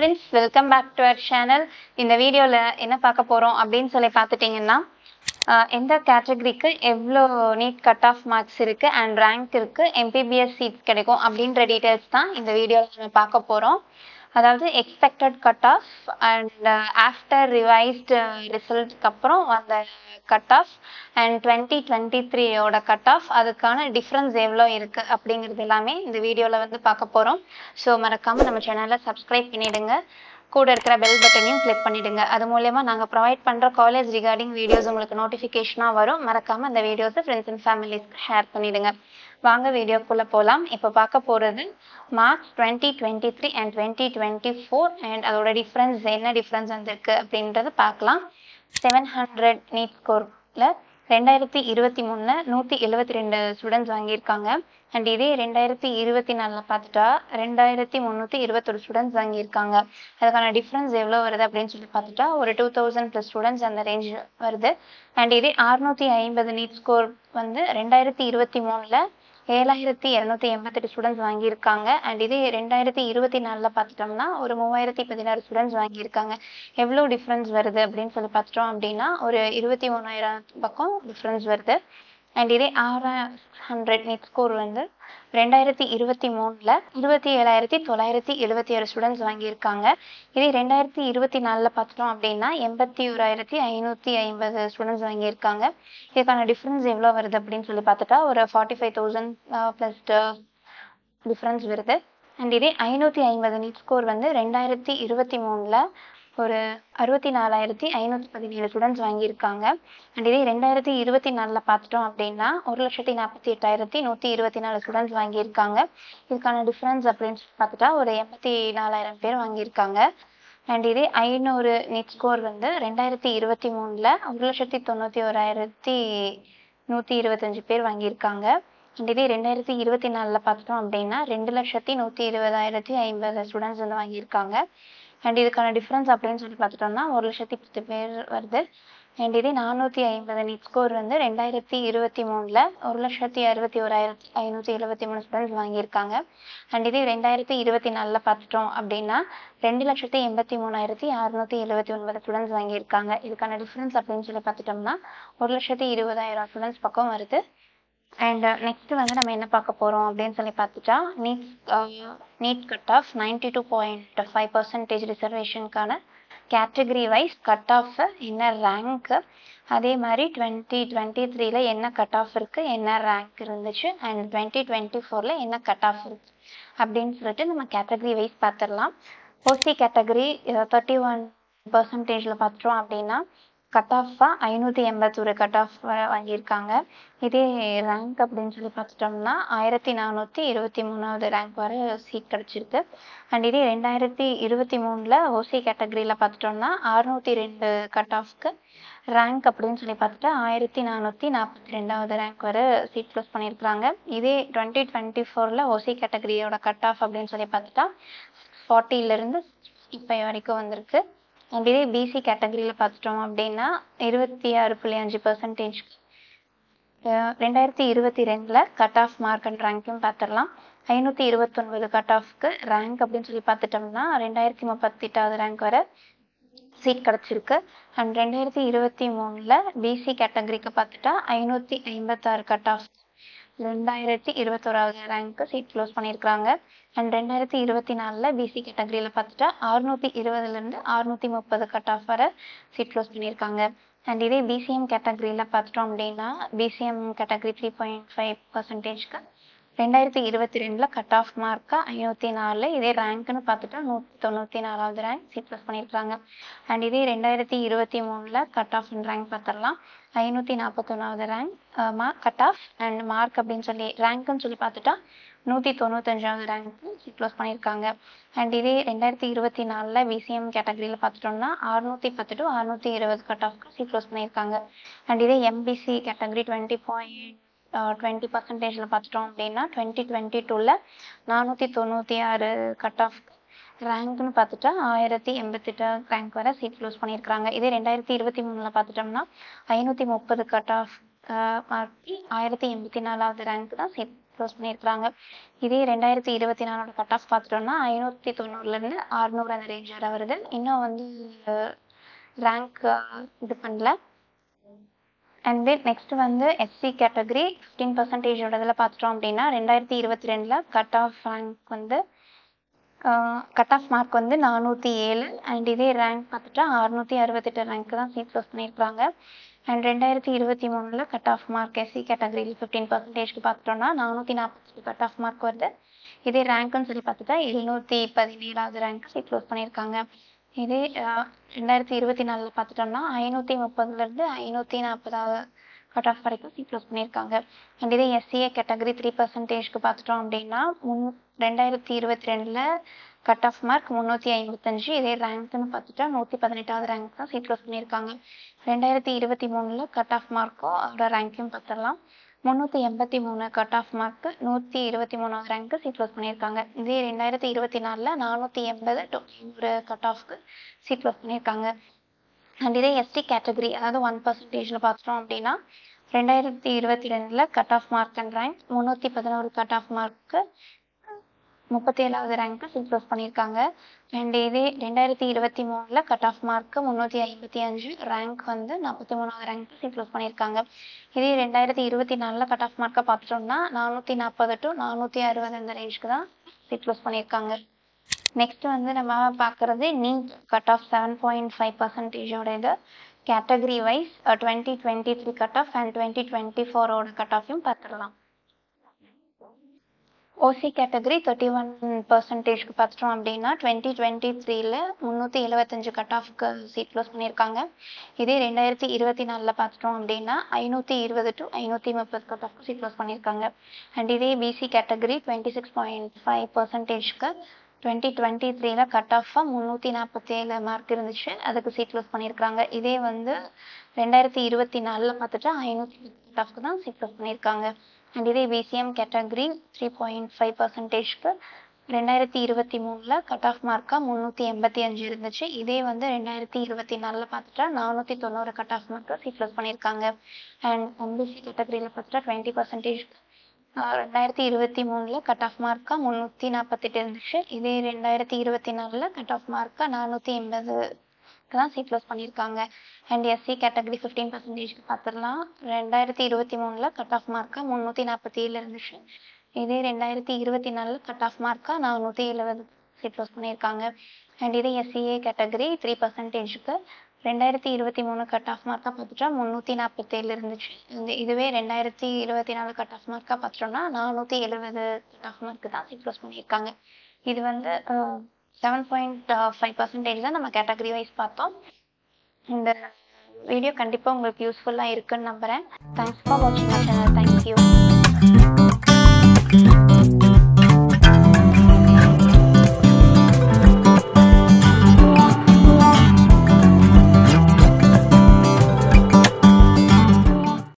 friends, welcome back to our channel. இந்த வீடியோல என்ன பார்க்க போறோம் அப்படின்னு சொல்லி பார்த்துட்டீங்கன்னா எந்த கேட்டகரிக்கு எவ்வளோ நீட் கட் ஆஃப் மார்க்ஸ் இருக்கு அண்ட் ரேங்க் இருக்கு எம்பிபிஎஸ் சீட்ஸ் கிடைக்கும் அப்படின்ற டீடைல்ஸ் தான் இந்த வீடியோவில் நம்ம பார்க்க போறோம். அதாவது expected cut off and after revised ரிசல்ட்க்கு அப்புறம் அந்த cut off and 2023 cut off அதுக்கான டிஃப்ரென்ஸ் எவ்வளோ இருக்கு அப்படிங்கிறது எல்லாமே இந்த வீடியோவில் வந்து பார்க்க போகிறோம். ஸோ மறக்காமல் நம்ம சேனலை சப்ஸ்கிரைப் பண்ணிடுங்க, கூட இருக்கிற பெல் பட்டனையும் கிளிக் பண்ணிடுங்க. அது மூலமா நாங்கள் ப்ரொவைட் பண்ணுற காலேஜ் ரிகார்டிங் வீடியோஸ் உங்களுக்கு நோட்டிஃபிகேஷனாக வரும். மறக்காமல் அந்த வீடியோஸை ஃப்ரெண்ட்ஸ் அண்ட் ஃபேமிலிஸ்க்கு ஷேர் பண்ணிடுங்க. வாங்க வீடியோக்குள்ளே போகலாம். இப்போ பார்க்க போகிறது மார்க்ஸ் 2023 அண்ட் 2024 அண்ட் அதோட டிஃப்ரென்ஸ் என்ன டிஃப்ரென்ஸ் வந்திருக்கு அப்படின்றத பார்க்கலாம். 700 நீட் ஸ்கோரில் 2023 172 ஸ்டூடெண்ட்ஸ் வாங்கியிருக்காங்க. அண்ட் இதே 2024 பார்த்துட்டா 2321 ஸ்டூடெண்ட்ஸ் வாங்கியிருக்காங்க. அதுக்கான டிஃப்ரென்ஸ் எவ்வளோ வருது அப்படின்னு சொல்லி பார்த்துட்டா ஒரு 2000+ ஸ்டூடெண்ட்ஸ் அந்த ரேஞ்ச் வருது. அண்ட் இதே 650 நீட் ஸ்கோர் வந்து 2023 7288 ஸ்டூடெண்ட்ஸ் வாங்கியிருக்காங்க. அண்ட் இதே 2024 பார்த்துட்டோம்னா ஒரு 3016 ஸ்டூடெண்ட்ஸ் வாங்கியிருக்காங்க. எவ்வளோ டிஃப்ரென்ஸ் வருது அப்படின்னு சொல்லி பார்த்துட்டோம் அப்படின்னா ஒரு 23,000 பக்கம் டிஃப்ரென்ஸ் வருது. அண்ட் இதே 600 நீட் ஸ்கோர் வந்து 2023 27,977 ஸ்டூடெண்ட்ஸ் வாங்கியிருக்காங்க. இதே 2024 பார்த்துட்டோம் அப்படின்னா 81,550 ஸ்டூடெண்ட்ஸ் வாங்கியிருக்காங்க. இதுக்கான டிஃப்ரென்ஸ் எவ்வளோ வருது அப்படின்னு சொல்லி பார்த்துட்டா ஒரு 45,000 ப்ளஸ் டிஃப்ரென்ஸ் வருது. அண்ட் இதே 550 நீட் ஸ்கோர் வந்து 2023 ஒரு 64,517 ஸ்டூடெண்ட்ஸ் வாங்கியிருக்காங்க. அண்ட் இதே 2024 பார்த்துட்டோம் அப்படின்னா 1,48,124 ஸ்டூடெண்ட்ஸ் வாங்கியிருக்காங்க. இதுக்கான டிஃப்ரென்ஸ் அப்படின்னு பார்த்துட்டா ஒரு 84,000 பேர் வாங்கியிருக்காங்க. அண்ட் இதே 500 நீட் ஸ்கோர் வந்து 2023 1,91,125 பேர் வாங்கியிருக்காங்க. அண்ட் இதே 2024 பார்த்துட்டோம் அப்படின்னா 2,120,050 ஸ்டூடெண்ட்ஸ் வந்து வாங்கியிருக்காங்க. அண்ட் இதுக்கான டிஃப்ரென்ஸ் அப்படின்னு சொல்லி பார்த்துட்டோம்னா 1,10,10 பேர் வருது. அண்ட் இதே 450 நீட் ஸ்கோர் வந்து 2023 1,61,573 ஸ்டூடெண்ட்ஸ் வாங்கியிருக்காங்க. அண்ட் இதே 2024 பார்த்துட்டோம் அப்படின்னா 2,83,679 ஸ்டூடெண்ட்ஸ் வாங்கியிருக்காங்க. இதுக்கான டிஃப்ரென்ஸ் அப்படின்னு சொல்லி பார்த்துட்டோம்னா 1,20,000 ஸ்டூடெண்ட்ஸ் பக்கம் வருது. அண்ட் நெக்ஸ்ட் வந்து நம்ம என்ன பார்க்க போகிறோம் அப்படின்னு சொல்லி பார்த்துட்டா நீட் கட் ஆஃப் 92.5% ரிசர்வேஷனுக்கான கேட்டகரி வைஸ் கட் ஆஃப் என்ன ரேங்க்கு, அதே மாதிரி 2023 என்ன கட் ஆஃப் இருக்குது, என்ன ரேங்க் இருந்துச்சு, அண்ட் 2024 என்ன கட் ஆஃப் இருக்குது அப்படின்னு சொல்லிட்டு நம்ம கேட்டகரி வைஸ் பார்த்துடலாம். ஓசி கேட்டகரி 31% பார்த்துட்டோம் அப்படின்னா கட் ஆஃபாக 581 கட் ஆஃப் வாங்கியிருக்காங்க. இதே ரேங்க் அப்படின்னு சொல்லி பார்த்துட்டோம்னா 1423 ரேங்க் வர சீட் கிடச்சிருக்கு. அண்ட் இதே 2023 ஓசி கேட்டகரியில் பார்த்துட்டோம்னா 602 கட் ஆஃப்க்கு ரேங்க் அப்படின்னு சொல்லி பார்த்துட்டா 1442 ரேங்க் வர சீட் க்ளோஸ் பண்ணியிருக்கிறாங்க. இதே 2024 ஓசி கேட்டகரியோட கட் ஆஃப் அப்படின்னு சொல்லி பார்த்துட்டா 40லேருந்து 65 வரைக்கும் வந்திருக்கு. அண்ட் இதே பிசி கேட்டகரியில் பார்த்துட்டோம் அப்படின்னா 26.5% 2022 கட் ஆஃப் மார்க் அண்ட் ரேங்க்கும் பார்த்துடலாம். 529 கட் ஆஃப்க்கு ரேங்க் அப்படின்னு சொல்லி பார்த்துட்டோம்னா 2038 ரேங்க் வர சீட் கிடச்சிருக்கு. அண்ட் 2023 பிசி கேட்டகரிக்கு பார்த்துட்டா 556 cut off 2021 rank seat close பண்ணியிருக்கிறாங்க. அண்ட் 2024 பிசி கேட்டகரியில் பார்த்துட்டா 620லேருந்து 630 கட் ஆஃப் வர சீட் க்ளோஸ் பண்ணியிருக்காங்க. அண்ட் இதே பிசிஎம் கேட்டகரியில் பார்த்துட்டோம் அப்படின்னா பிசிஎம் கேட்டகரி 3.5%க்கு 2022 கட் ஆஃப் மார்க்கு 504. இதே ரேங்க்னு பார்த்துட்டா 194வது ரேங்க் சீட் க்ளோஸ் பண்ணியிருக்காங்க. அண்ட் இதே 2023 கட் ஆஃப் அண்ட் ரேங்க் பார்த்துடலாம். 541வது rank cut off and mark அப்படின்னு சொல்லி ரேங்க்குன்னு சொல்லி பார்த்துட்டா 195வது ரேங்க்கு சீட் க்ளோஸ் பண்ணியிருக்காங்க. அண்ட் இதே 2024 பிசிஎம் கேட்டகரியில் பார்த்துட்டோம்னா 610 to 620 கட் ஆஃப்க்கு சீட் க்ளோஸ் பண்ணியிருக்காங்க. அண்ட் இதே எம்பிசி கேட்டகரி 20% பார்த்துட்டோம் அப்படின்னா 2022 496 கட் ஆஃப் ரேங்க்னு பார்த்துட்டா 1088 ரேங்க் வர சீட் க்ளோஸ் பண்ணியிருக்காங்க. இதே 2023 பார்த்துட்டோம்னா 530 கட் ஆஃப் மார்க் 1084வது ரேங்க் தான் சீட் க்ளோஸ் பண்ணியிருக்கிறாங்க. இதே 2024 கட் ஆஃப் பார்த்துட்டோம்னா 590லேருந்து 600 அந்த ரேஞ்ச் வரை வருது. இன்னும் வந்து ரேங்க் இது பண்ணல. அண்ட் தென் நெக்ஸ்ட் வந்து எஸ்சி கேட்டகரி 15% இதில் பார்த்துட்டோம் அப்படின்னா 2022 கட் ஆஃப் ரேங்க் வந்து கட் ஆஃப் மார்க் வந்து 407 அண்ட் இதே ரேங்க் பார்த்துட்டா 668 ரேங்க் தான் சீட் க்ளோஸ் பண்ணியிருக்காங்க. And 2023 cut off mark SC கேட்டகரியில் 15%க்கு பார்த்துட்டோம்னா 448 கட் ஆஃப் மார்க் வருது. இதே ரேங்க்னு சொல்லி பார்த்துட்டா 717வது ரேங்க் சீட் க்ளோஸ் பண்ணியிருக்காங்க. இதே 2024 பார்த்துட்டோம்னா 530லேருந்து 540 கட் ஆஃப் வரைக்கும் சீட் க்ளோஸ் பண்ணியிருக்காங்க. அண்ட் இதே எஸ்சிஏ கேட்டகரி 3%க்கு பார்த்துட்டோம் அப்படின்னா 2022 கட் ஆஃப் மார்க் 355. இதே ரேங்க்னு பார்த்துட்டா 118வது ரேங்க் தான் சீட் க்ளோஸ் பண்ணியிருக்காங்க. 2023 கட் ஆஃப் மார்க்கும் அதோட ரேங்க்கையும் பார்த்துடலாம். 383 கட் ஆஃப் மார்க்கு 123வது ரேங்க்கு சீட் க்ளோஸ் பண்ணியிருக்காங்க. இதே 2024 480 ஒரு கட் ஆஃப்க்கு சீட் க்ளோஸ் பண்ணியிருக்காங்க. அண்ட் இதே எஸ்டி கேட்டகரி அதாவது 1%ல் பார்த்துட்டோம் அப்படின்னா 2022 cut off mark and rank 311 cut off mark 37வது ரேங்க்கு சீட் க்ளோஸ் பண்ணியிருக்காங்க. அண்ட் இதே 2023 கட் ஆஃப் மார்க்கு 355 ரேங்க் வந்து 43வது ரேங்க்கு சீட் க்ளோஸ் பண்ணியிருக்காங்க. இதே 2024 கட் ஆஃப் மார்க்கை பார்த்துட்டோம்னா 440 to 460 அந்த ரேஞ்சுக்கு தான் சீட் க்ளோஸ் பண்ணியிருக்காங்க. நெக்ஸ்ட் வந்து நம்ம பார்க்குறது நீட் கட் ஆஃப் 7.5% இது category wise 2023 cut off and 2024 cut ஆஃபையும் பார்த்துடலாம். ஓசி கேட்டகரி 31%க்கு பார்த்துட்டோம் அப்படின்னா 2023 375 கட் ஆஃப்க்கு சீட் க்ளோஸ் பண்ணியிருக்காங்க. இதே 2024 பார்த்துட்டோம் அப்படின்னா 520 to 530 கட் ஆஃப்க்கு சீட் க்ளோஸ் பண்ணியிருக்காங்க. அண்ட் இதே பிசி கேட்டகரி 26.5%க்கு 2023 கட் ஆஃபாக 347 மார்க் இருந்துச்சு, அதுக்கு சீட் க்ளோஸ் பண்ணியிருக்காங்க. இதே வந்து 2024 பார்த்துட்டு 510 கட் ஆஃப்க்கு தான் சீட் க்ளோஸ் பண்ணியிருக்காங்க. அண்ட் இதே பிசிஎம் கேட்டகரி 3.5%க்கு 2023 கட் ஆஃப் மார்க்காக 385 இருந்துச்சு. இதே வந்து 2024 பார்த்துட்டா 490 கட் ஆஃப் மார்க்காக சீட் க்ளோஸ் பண்ணியிருக்காங்க. அண்ட் எம்பிசி கேட்டகரியில் பார்த்துட்டா 20% 2023 கட் ஆஃப் மார்க்காக 348 இருந்துச்சு. இதே 2024 கட் ஆஃப் மார்க்காக 480 தான் சீட் க்ளோஸ் பண்ணியிருக்காங்க. அண்ட் எஸ்சி கேட்டகரி 15%க்கு பார்த்துடலாம். 2023 கட் ஆஃப் மார்க்காக 347 இருந்துச்சு. இதே 2024 கட் ஆஃப் மார்க்காக 470 சீட் க்ளோஸ் பண்ணியிருக்காங்க. அண்ட் இதே எஸ்சிஏ கேட்டகரி 3%க்கு 2023 கட் ஆஃப் மார்க்காக பார்த்துட்டா 347 இருந்துச்சு. இதுவே 2024 கட் ஆஃப் மார்க்காக பார்த்துட்டோம்னா 470 கட் ஆஃப் மார்க்கு தான் சீட் க்ளோஸ் பண்ணியிருக்காங்க. இது வந்து 7.5% தான் நம்ம கேட்டகரி வைஸ் பார்த்தோம். இந்த வீடியோ கண்டிப்பாக உங்களுக்கு யூஸ்ஃபுல்லாக இருக்குன்னு நம்புகிறேன். தேங்க்ஸ் ஃபார் வாட்சிங் அவர் சேனல். தேங்க்யூ.